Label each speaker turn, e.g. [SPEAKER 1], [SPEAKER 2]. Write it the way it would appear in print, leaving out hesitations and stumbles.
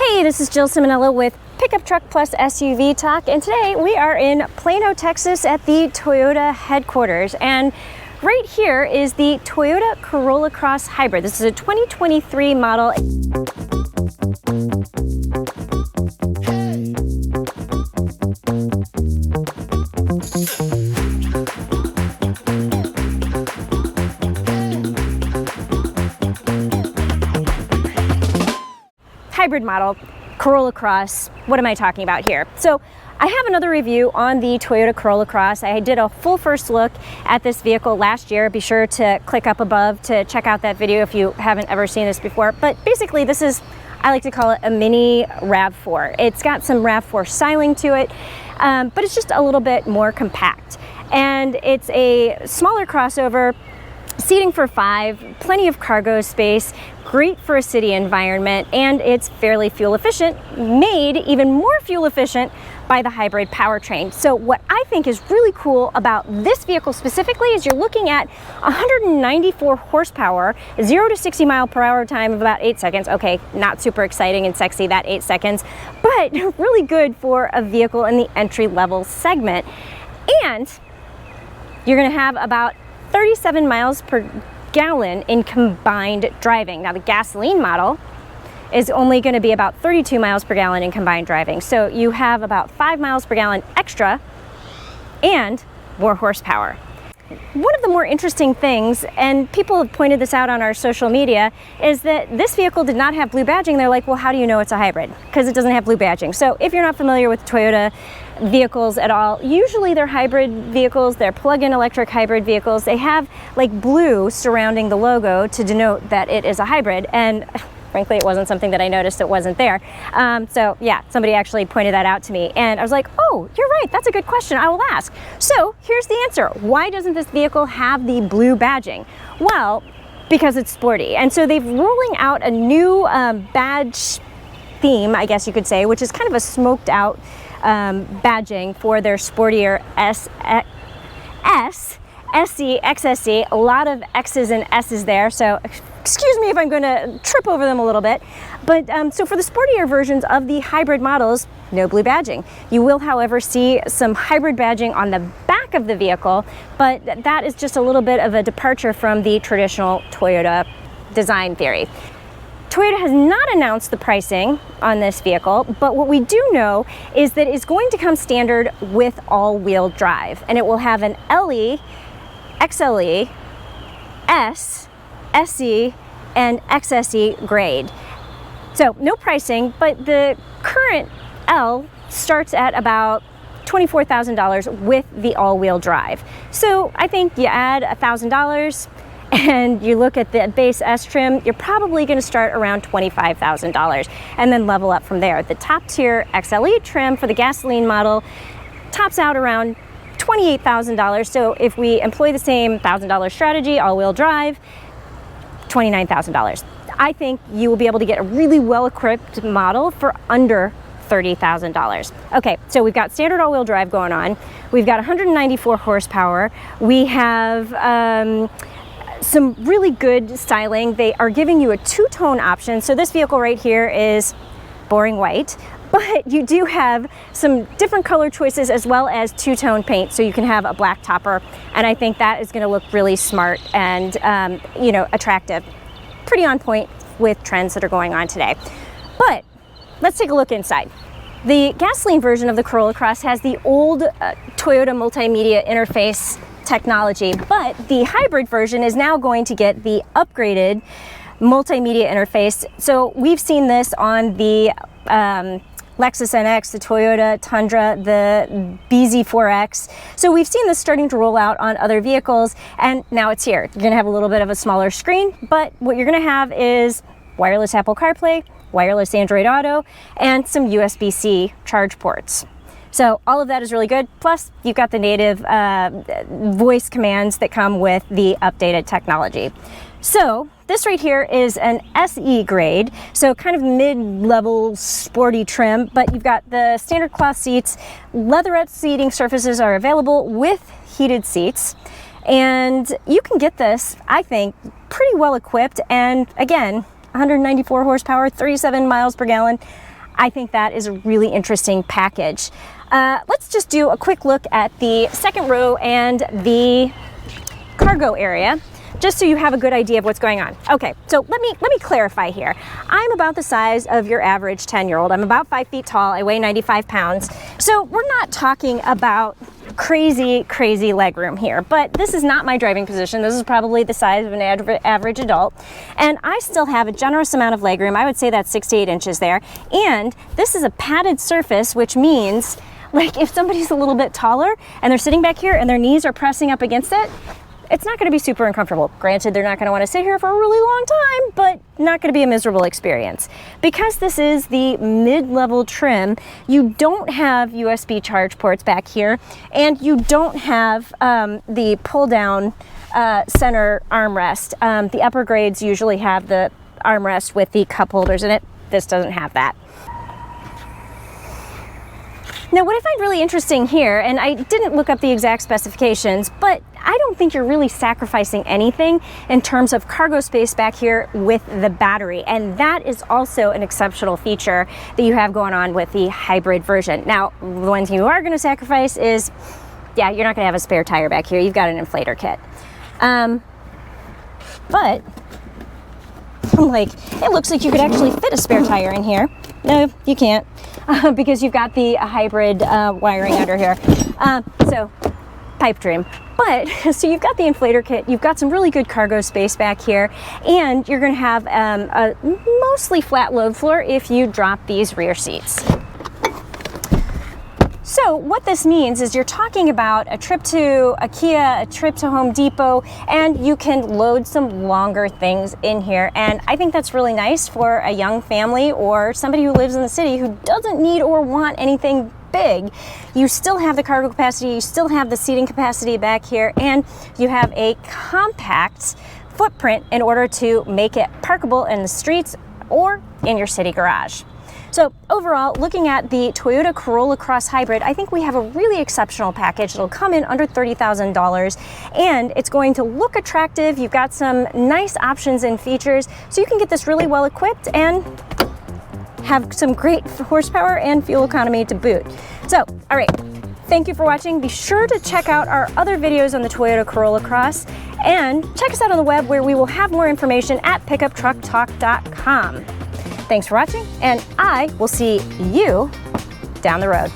[SPEAKER 1] Hey, this is Jill Ciminillo with Pickup Truck Plus SUV Talk, and today we are in Plano, Texas at the Toyota headquarters. And right here is the Toyota Corolla Cross Hybrid. This is a 2023 model. Hybrid model, Corolla Cross. What am I talking about here? So I have another review on the Toyota Corolla Cross. I did a full first look at this vehicle last year. Be sure to click up above to check out that video if you haven't ever seen this before. But basically this is, I like to call it a mini RAV4. It's got some RAV4 styling to it, but it's just a little bit more compact. And it's a smaller crossover, seating for 5, plenty of cargo space, great for a city environment, and it's fairly fuel efficient, made even more fuel efficient by the hybrid powertrain. So what I think is really cool about this vehicle specifically is you're looking at 194 horsepower, 0 to 60 mile per hour time of about 8 seconds. Okay, not super exciting and sexy, that 8 seconds, but really good for a vehicle in the entry-level segment. And you're gonna have about 37 miles per gallon in combined driving. Now the gasoline model is only going to be about 32 miles per gallon in combined driving. So you have about 5 miles per gallon extra and more horsepower. One of the more interesting things, and people have pointed this out on our social media, is that this vehicle did not have blue badging. They're like, well, how do you know it's a hybrid? Because it doesn't have blue badging. So if you're not familiar with Toyota vehicles at all, usually they're hybrid vehicles, they're plug-in electric hybrid vehicles. They have like blue surrounding the logo to denote that it is a hybrid, and frankly it wasn't something that I noticed that wasn't there. So yeah, somebody actually pointed that out to me, and I was like, oh, you're right, that's a good question, I will ask. So here's the answer. Why doesn't this vehicle have the blue badging? Well, because it's sporty. And so they're rolling out a new badge theme, I guess you could say, which is kind of a smoked out badging for their sportier SE, XSE, a lot of X's and S's there, so excuse me if I'm going to trip over them a little bit. But so for the sportier versions of the hybrid models, no blue badging. You will, however, see some hybrid badging on the back of the vehicle, but that is just a little bit of a departure from the traditional Toyota design theory. Toyota has not announced the pricing on this vehicle, but what we do know is that it's going to come standard with all-wheel drive, and it will have an LE, XLE, S, SE, and XSE grade. So no pricing, but the current L starts at about $24,000 with the all-wheel drive. So I think you add $1,000 and you look at the base S trim, you're probably going to start around $25,000 and then level up from there. The top tier XLE trim for the gasoline model tops out around $28,000. So if we employ the same $1,000 strategy, all-wheel drive, $29,000. I think you will be able to get a really well-equipped model for under $30,000. Okay, so we've got standard all-wheel drive going on. We've got 194 horsepower. We have some really good styling. They are giving you a two-tone option. So this vehicle right here is boring white, but you do have some different color choices as well as two-tone paint, so you can have a black topper, and I think that is going to look really smart and attractive. Pretty on point with trends that are going on today. But let's take a look inside. The gasoline version of the Corolla Cross has the old Toyota multimedia interface technology, but the hybrid version is now going to get the upgraded multimedia interface. So we've seen this on the Lexus NX, the Toyota Tundra, the BZ4X. So we've seen this starting to roll out on other vehicles, and now it's here. You're gonna have a little bit of a smaller screen, but what you're gonna have is wireless Apple CarPlay, wireless Android Auto, and some USB-C charge ports. So all of that is really good. Plus, you've got the native voice commands that come with the updated technology. So this right here is an SE grade, so kind of mid-level sporty trim, but you've got the standard cloth seats. Leatherette seating surfaces are available with heated seats. And you can get this, I think, pretty well equipped. And again, 194 horsepower, 37 miles per gallon. I think that is a really interesting package. Let's just do a quick look at the second row and the cargo area, just so you have a good idea of what's going on. Okay, so let me clarify here. I'm about the size of your average 10-year-old. I'm about 5 feet tall. I weigh 95 pounds. So we're not talking about crazy legroom here, but this is not my driving position. This is probably the size of an average adult, and I still have a generous amount of legroom. I would say that's 6 to 8 inches there, and this is a padded surface, which means like if somebody's a little bit taller and they're sitting back here and their knees are pressing up against it, it's not going to be super uncomfortable. Granted, they're not going to want to sit here for a really long time, but not going to be a miserable experience. Because this is the mid-level trim, you don't have USB charge ports back here, and you don't have the pull-down center armrest. The upper grades usually have the armrest with the cup holders in it. This doesn't have that. Now, what I find really interesting here, and I didn't look up the exact specifications, but I don't think you're really sacrificing anything in terms of cargo space back here with the battery. And that is also an exceptional feature that you have going on with the hybrid version. Now, the one thing you are going to sacrifice is, yeah, you're not going to have a spare tire back here. You've got an inflator kit. But I'm like, it looks like you could actually fit a spare tire in here. No, you can't, because you've got the hybrid wiring under here. So pipe dream. But so you've got the inflator kit, you've got some really good cargo space back here, and you're going to have a mostly flat load floor if you drop these rear seats. So what this means is you're talking about a trip to IKEA, a trip to Home Depot, and you can load some longer things in here. And I think that's really nice for a young family or somebody who lives in the city who doesn't need or want anything big. You still have the cargo capacity, you still have the seating capacity back here, and you have a compact footprint in order to make it parkable in the streets or in your city garage. So overall, looking at the Toyota Corolla Cross Hybrid, I think we have a really exceptional package. It'll come in under $30,000, and it's going to look attractive. You've got some nice options and features, so you can get this really well equipped and have some great horsepower and fuel economy to boot. So, all right, thank you for watching. Be sure to check out our other videos on the Toyota Corolla Cross, and check us out on the web where we will have more information at pickuptrucktalk.com. Thanks for watching, and I will see you down the road.